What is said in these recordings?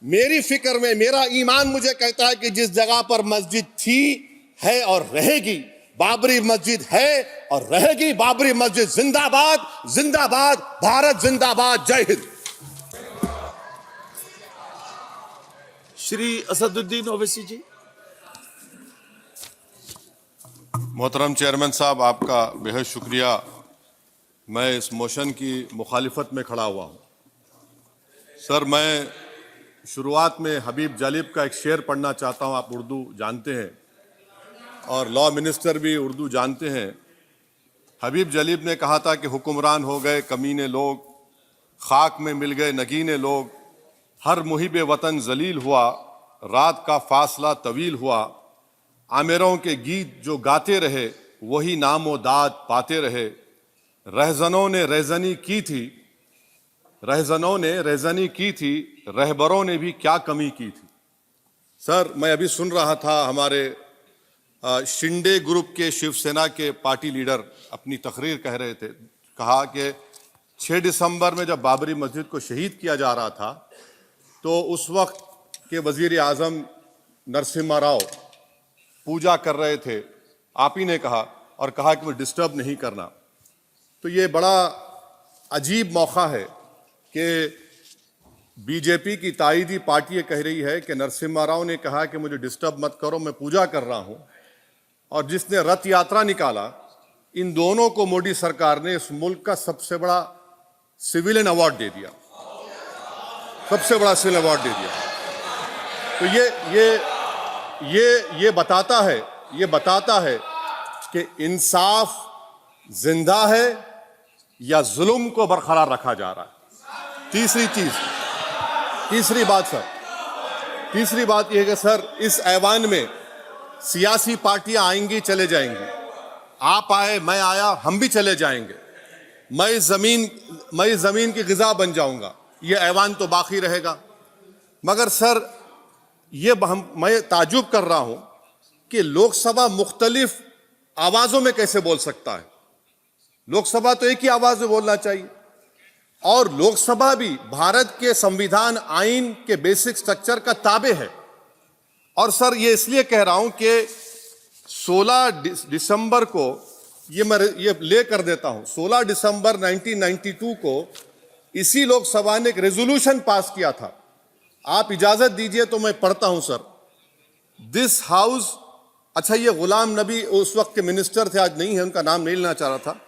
मेरी फिक्र में मेरा ईमान मुझे कहता है कि जिस जगह पर मस्जिद थी, है और रहेगी, बाबरी मस्जिद है और रहेगी। बाबरी मस्जिद जिंदाबाद, जिंदाबाद, भारत जिंदाबाद, जय हिंद। श्री असदुद्दीन ओवैसी जी। मोहतरम चेयरमैन साहब, आपका बेहद शुक्रिया। मैं इस मोशन की मुखालिफत में खड़ा हुआ हूँ। सर, मैं शुरुआत में हबीब जालिब का एक शेर पढ़ना चाहता हूँ। आप उर्दू जानते हैं और लॉ मिनिस्टर भी उर्दू जानते हैं। हबीब जालिब ने कहा था कि हुक्मरान हो गए कमीने लोग, खाक में मिल गए नगीने लोग, हर मुहिब वतन जलील हुआ, रात का फासला तवील हुआ, आमिरों के गीत जो गाते रहे वही नामो दाद पाते रहे, रहजनों ने रेजनी की थी, रहजनों ने रेजनी की थी, रहबरों ने भी क्या कमी की थी। सर, मैं अभी सुन रहा था हमारे शिंदे ग्रुप के शिवसेना के पार्टी लीडर अपनी तकरीर कह रहे थे। कहा कि 6 दिसंबर में जब बाबरी मस्जिद को शहीद किया जा रहा था तो उस वक्त के वजीर आजम नरसिम्हा राव पूजा कर रहे थे। आप ही ने कहा और कहा कि वो डिस्टर्ब नहीं करना। तो ये बड़ा अजीब मौका है कि बीजेपी की ताईदी पार्टी ये कह रही है कि नरसिम्हा राव ने कहा कि मुझे डिस्टर्ब मत करो, मैं पूजा कर रहा हूं, और जिसने रथ यात्रा निकाला, इन दोनों को मोदी सरकार ने इस मुल्क का सबसे बड़ा सिविलियन अवार्ड दे दिया, सबसे बड़ा सिविलियन अवार्ड दे दिया। तो ये बताता है कि इंसाफ जिंदा है या जुल्म को बरकरार रखा जा रहा है। तीसरी बात यह है कि सर, इस ऐवान में सियासी पार्टियां आएंगी, चले जाएंगी। आप आए, मैं आया, हम भी चले जाएंगे। मैं इस जमीन की गिजा बन जाऊंगा, यह ऐवान तो बाकी रहेगा। मगर सर, मैं ताजुब कर रहा हूं कि लोकसभा मुख्तलिफ आवाजों में कैसे बोल सकता है। लोकसभा तो एक ही आवाज में बोलना चाहिए, और लोकसभा भी भारत के संविधान आइन के बेसिक स्ट्रक्चर का ताबे है। और सर, ये इसलिए कह रहा हूं कि 16 दिसंबर को ये ले कर देता हूं। 16 दिसंबर 1992 को इसी लोकसभा ने एक रेजोल्यूशन पास किया था। आप इजाजत दीजिए तो मैं पढ़ता हूं सर। दिस हाउस, अच्छा, ये गुलाम नबी उस वक्त के मिनिस्टर थे, आज नहीं है, उनका नाम नहीं लेना चाह रहा था।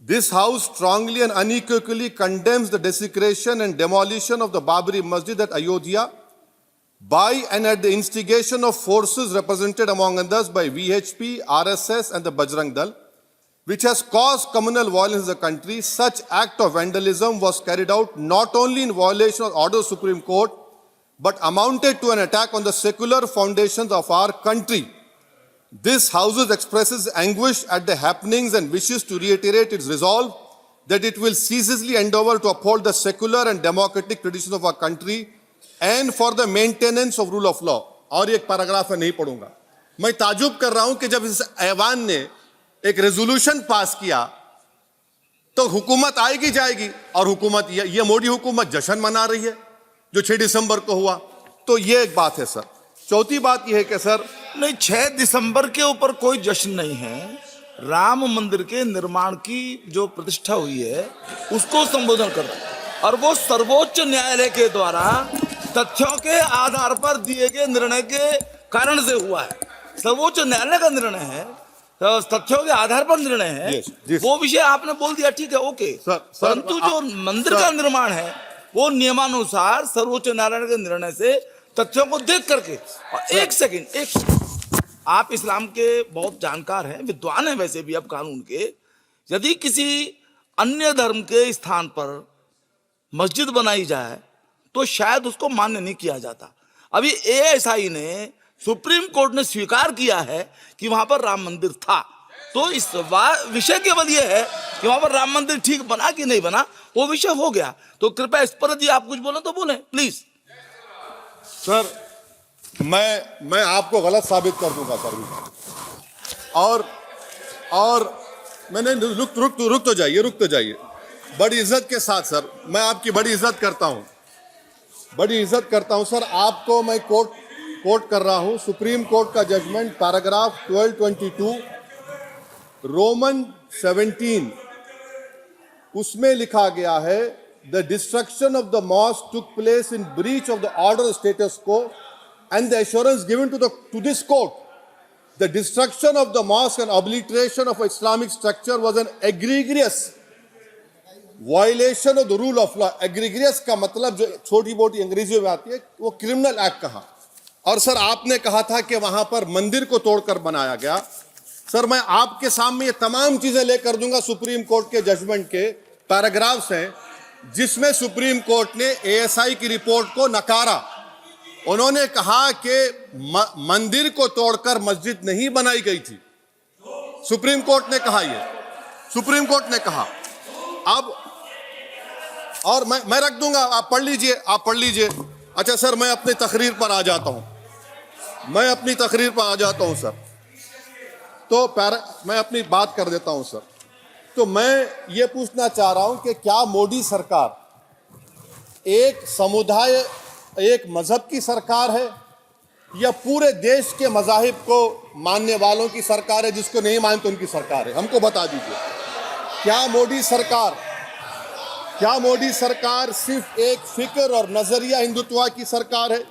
This house strongly and unequivocally condemns the desecration and demolition of the Babri Masjid at Ayodhya by and at the instigation of forces represented among others by VHP, RSS and the Bajrang Dal, which has caused communal violence in the country. Such act of vandalism was carried out not only in violation of order of Supreme Court, but amounted to an attack on the secular foundations of our country. This House expresses anguish at the happenings and wishes to reiterate its resolve that it will ceaselessly endeavor to uphold the secular and democratic traditions of our country and for the maintenance of rule of law. और एक paragraph है, नहीं पढ़ूंगा। मैं ताजुब कर रहा हूं कि जब इस ऐवान ने एक रेजोल्यूशन पास किया तो हुकूमत आएगी जाएगी, और हुकूमत ये मोदी हुकूमत जश्न मना रही है जो 6 दिसंबर को हुआ। तो ये एक बात है सर। चौथी बात यह है कि सर, नहीं, 6 दिसंबर के ऊपर कोई जश्न नहीं है। राम मंदिर के निर्माण की जो प्रतिष्ठा हुई है उसको संबोधन कर रहा है, और वो सर्वोच्च न्यायालय के द्वारा तथ्यों के आधार पर दिए गए निर्णय के कारण से हुआ है। सर्वोच्च न्यायालय का निर्णय है, तो तथ्यों के आधार पर निर्णय है। वो विषय आपने बोल दिया, ठीक है, ओके। परंतु जो मंदिर का निर्माण है वो नियमानुसार सर्वोच्च न्यायालय के निर्णय से तथ्यों को देख करके। और एक सेकंड, आप इस्लाम के बहुत जानकार हैं, विद्वान हैं वैसे भी, अब कानून के। यदि किसी अन्य धर्म के स्थान पर मस्जिद बनाई जाए तो शायद उसको मान्य नहीं किया जाता। अभी एएसआई ने, सुप्रीम कोर्ट ने स्वीकार किया है कि वहां पर राम मंदिर था। तो इस विषय केवल यह है कि वहां पर राम मंदिर ठीक बना कि नहीं बना, वो विषय हो गया। तो कृपया इस पर यदि आप कुछ बोले तो बोलें प्लीज। सर, मैं आपको गलत साबित कर दूंगा सर। और मैंने रुक तो जाइए। बड़ी इज्जत के साथ सर, मैं आपकी बड़ी इज्जत करता हूं। बड़ी इज्जत करता हूं सर। आपको मैं कोट कर रहा हूं सुप्रीम कोर्ट का जजमेंट, पैराग्राफ 1222 रोमन 17, उसमें लिखा गया है the destruction of the mosque took place in breach of the order status quo and the assurance given to this court the destruction of the mosque and obliteration of Islamic structure was an egregious violation of the rule of law. Egregious का मतलब जो छोटी मोटी अंग्रेजी में आती है वो क्रिमिनल एक्ट कहा। और सर आपने कहा था कि वहां पर मंदिर को तोड़कर बनाया गया। सर मैं आपके सामने ये तमाम चीजें लेकर दूंगा, सुप्रीम कोर्ट के जजमेंट के पैराग्राफ्स हैं जिसमें सुप्रीम कोर्ट ने एएसआई की रिपोर्ट को नकारा। उन्होंने कहा कि मंदिर को तोड़कर मस्जिद नहीं बनाई गई थी। सुप्रीम कोर्ट ने कहा, ये सुप्रीम कोर्ट ने कहा। अब और मैं रख दूंगा, आप पढ़ लीजिए, आप पढ़ लीजिए। अच्छा सर मैं अपनी तकरीर पर आ जाता हूं, मैं अपनी तकरीर पर आ जाता हूं सर। तो मैं अपनी बात कर देता हूं सर। तो मैं ये पूछना चाह रहा हूं कि क्या मोदी सरकार एक समुदाय, एक मजहब की सरकार है या पूरे देश के मजाहिब को मानने वालों की सरकार है? जिसको नहीं मानते उनकी सरकार है? हमको बता दीजिए। क्या मोदी सरकार सिर्फ एक फिक्र और नजरिया हिंदुत्व की सरकार है?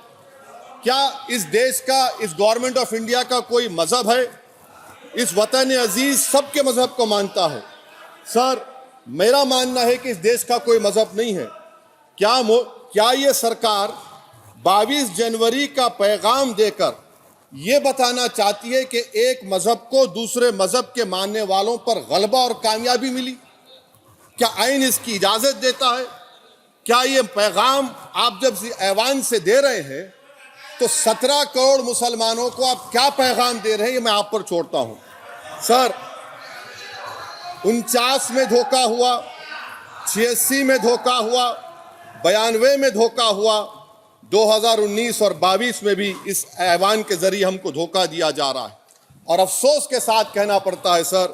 क्या इस देश का, इस गवर्नमेंट ऑफ इंडिया का कोई मजहब है? इस वतन अजीज सबके मजहब को मानता है। सर मेरा मानना है कि इस देश का कोई मजहब नहीं है। क्या ये सरकार 22 जनवरी का पैगाम देकर ये बताना चाहती है कि एक मजहब को दूसरे मजहब के मानने वालों पर गलबा और कामयाबी मिली? क्या आइन इसकी इजाजत देता है? क्या ये पैगाम आप जब ऐवान से दे रहे हैं तो 17 करोड़ मुसलमानों को आप क्या पैगाम दे रहे हैं? ये मैं आप पर छोड़ता हूं सर। 49 में धोखा हुआ, 86 में धोखा हुआ, 92 में धोखा हुआ, 2019 और 22 में भी इस ऐवान के जरिए हमको धोखा दिया जा रहा है। और अफसोस के साथ कहना पड़ता है सर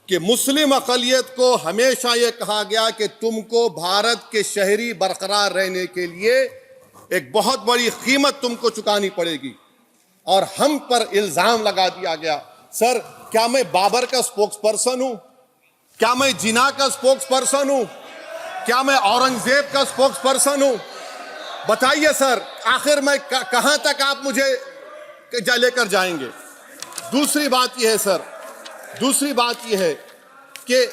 कि मुस्लिम अक़लियत को हमेशा ये कहा गया कि तुमको भारत के शहरी बरकरार रहने के लिए एक बहुत बड़ी कीमत तुमको चुकानी पड़ेगी, और हम पर इल्जाम लगा दिया गया। सर क्या मैं बाबर का स्पोक्स पर्सन हूं? क्या मैं जिना का स्पोक्स पर्सन हूं? क्या मैं औरंगजेब का स्पोक्स पर्सन हूं? बताइए सर, आखिर मैं कहां तक आप मुझे लेकर जाएंगे? दूसरी बात यह है सर, दूसरी बात यह है कि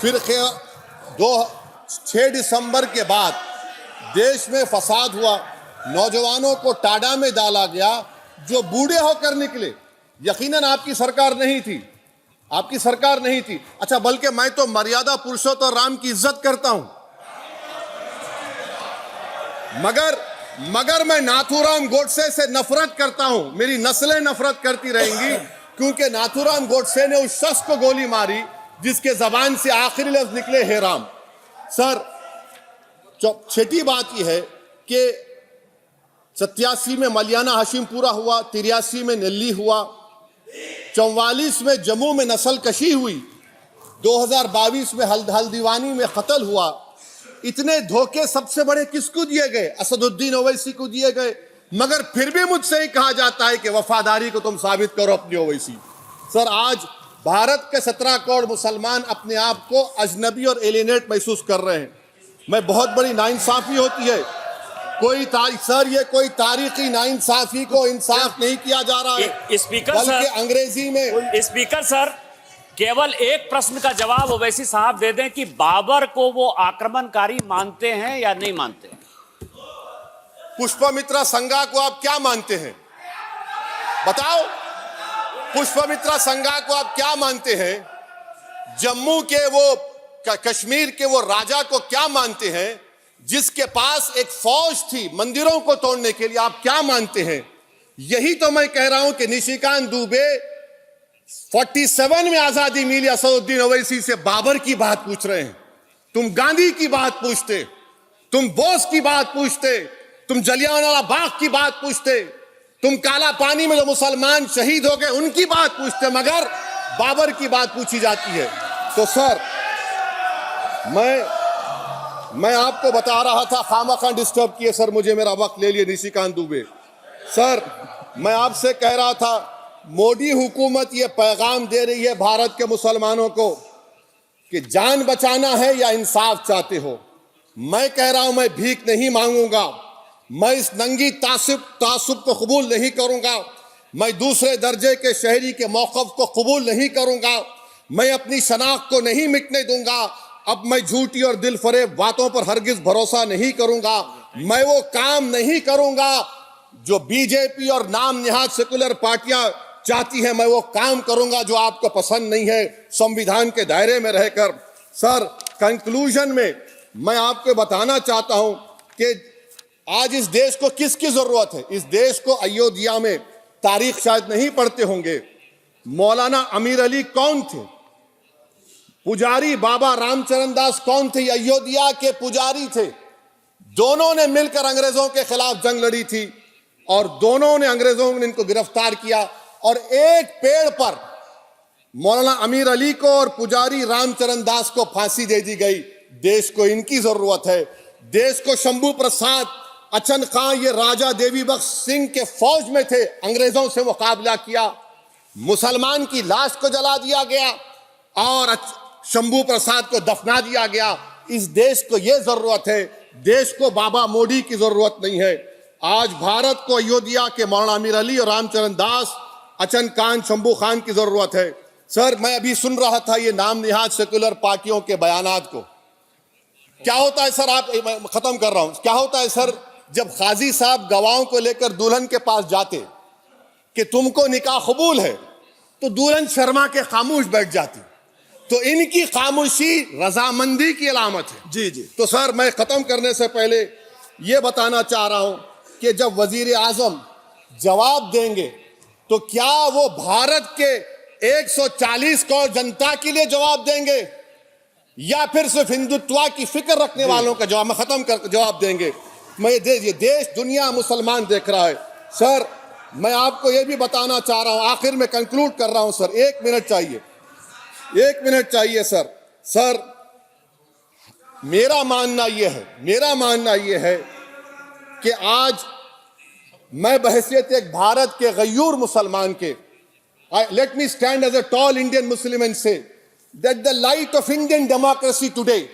फिर 6 दिसंबर के बाद देश में फसाद हुआ, नौजवानों को टाडा में डाला गया जो बूढ़े होकर निकले। यकीनन आपकी सरकार नहीं थी, आपकी सरकार नहीं थी। अच्छा बल्कि मैं तो मर्यादा पुरुषोत्तम राम की इज्जत करता हूं, मगर मैं नाथूराम गोडसे से नफरत करता हूं। मेरी नस्लें नफरत करती रहेंगी क्योंकि नाथूराम गोडसे ने उस शख्स को गोली मारी जिसके जबान से आखिरी लफ्ज निकले हे राम। सर छठी बात यह है कि 87 में मलियाना हाशिमपुरा हुआ, 83 में नेल्ली हुआ, 44 में जम्मू में नस्ल कशी हुई, 2022 में हल्दीवानी में कत्ल हुआ। इतने धोखे सबसे बड़े किसको दिए गए? असदुद्दीन ओवैसी को दिए गए। मगर फिर भी मुझसे ही कहा जाता है कि वफादारी को तुम साबित करो अपनी ओवैसी। सर आज भारत के 17 करोड़ मुसलमान अपने आप को अजनबी और एलिनेट महसूस कर रहे हैं। मैं बहुत बड़ी नाइंसाफी होती है सर, ये कोई तारीखी नाइंसाफी को इंसाफ नहीं किया जा रहा है। स्पीकर बल्कि सर, अंग्रेजी में स्पीकर सर केवल एक प्रश्न का जवाब ओवैसी साहब दे दें कि बाबर को वो आक्रमणकारी मानते हैं या नहीं मानते? पुष्पमित्रा संगा को आप क्या मानते हैं? बताओ, पुष्पमित्रा संगा को आप क्या मानते हैं? जम्मू के वो कश्मीर के वो राजा को क्या मानते हैं जिसके पास एक फौज थी मंदिरों को तोड़ने के लिए? आप क्या मानते हैं? यही तो मैं कह रहा हूं कि निशिकांत दुबे 47 में आजादी मिली, असदुद्दीन ओवैसी से बाबर की बात पूछ रहे हैं। तुम गांधी की बात पूछते, तुम बोस की बात पूछते, तुम जलियांवाला बाग की बात पूछते, तुम काला पानी में जो मुसलमान शहीद हो गए उनकी बात पूछते, मगर बाबर की बात पूछी जाती है। तो सर मैं आपको बता रहा था, खामखा डिस्टर्ब किए सर, मुझे मेरा वक्त ले लिए निशिकांत दुबे। सर मैं आपसे कह रहा था, मोदी हुकूमत ये पैगाम दे रही है भारत के मुसलमानों को कि जान बचाना है या इंसाफ चाहते हो। मैं कह रहा हूं, मैं भीख नहीं मांगूंगा, मैं इस नंगी तासुब को कबूल नहीं करूंगा, मैं दूसरे दर्जे के शहरी के मौक़िफ़ को कबूल नहीं करूंगा, मैं अपनी शनाख्त को नहीं मिटने दूंगा। अब मैं झूठी और दिल फरेब बातों पर हरगिज भरोसा नहीं करूंगा। मैं वो काम नहीं करूंगा जो बीजेपी और नाम निहाद सेकुलर पार्टियां चाहती हैं। मैं वो काम करूंगा जो आपको पसंद नहीं है, संविधान के दायरे में रहकर। सर कंक्लूजन में मैं आपको बताना चाहता हूं कि आज इस देश को किसकी जरूरत है। इस देश को अयोध्या में, तारीख शायद नहीं पढ़ते होंगे, मौलाना अमीर अली कौन थे, पुजारी बाबा रामचरण दास कौन थे, अयोध्या के पुजारी थे। दोनों ने मिलकर अंग्रेजों के खिलाफ जंग लड़ी थी और दोनों ने, अंग्रेजों ने इनको गिरफ्तार किया और एक पेड़ पर मौलाना अमीर अली को और पुजारी रामचरण दास को फांसी दे दी गई। देश को इनकी जरूरत है। देश को शंभू प्रसाद, अचन खां, ये राजा देवी बख्श सिंह के फौज में थे, अंग्रेजों से मुकाबला किया, मुसलमान की लाश को जला दिया गया और शंभू प्रसाद को दफना दिया गया। इस देश को यह जरूरत है, देश को बाबा मोदी की जरूरत नहीं है। आज भारत को अयोध्या के मौलाना अमीर अली और रामचरण दास, अचन खान, शंभू खान की जरूरत है। सर मैं अभी सुन रहा था ये नाम निहाद सेकुलर पार्टियों के बयानात को। क्या होता है सर, आप, खत्म कर रहा हूं, क्या होता है सर, जब काजी साहब गवाहों को लेकर दुल्हन के पास जाते कि तुमको निकाह कबूल है, तो दुल्हन शर्मा के खामोश बैठ जाती। तो इनकी खामोशी रजामंदी की अलामत है। जी जी। तो सर मैं खत्म करने से पहले यह बताना चाह रहा हूं कि जब वजीर आजम जवाब देंगे तो क्या वो भारत के 140 करोड़ जनता के लिए जवाब देंगे या फिर सिर्फ हिंदुत्व की फिक्र रखने वालों का जवाब, मैं खत्म कर जवाब देंगे। मैं ये देश, दुनिया, मुसलमान देख रहा है। सर मैं आपको यह भी बताना चाह रहा हूं, आखिर में कंक्लूड कर रहा हूं सर, 1 मिनट चाहिए, 1 मिनट चाहिए सर। सर मेरा मानना यह है कि आज मैं बहैसियत एक भारत के गयूर मुसलमान के, let me stand as a tall Indian Muslim and say that the light of Indian democracy today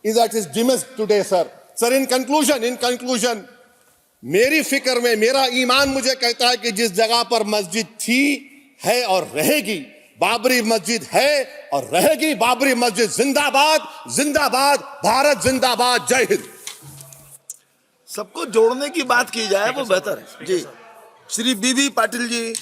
is at its dimmest today, sir. Sir, in conclusion, मेरी फिक्र में, मेरा ईमान मुझे कहता है कि जिस जगह पर मस्जिद थी, है और रहेगी, बाबरी मस्जिद है और रहेगी, बाबरी मस्जिद जिंदाबाद, जिंदाबाद, भारत जिंदाबाद, जय हिंद। सबको जोड़ने की बात की जाए वो बेहतर है। जी, श्री बीबी पाटिल जी।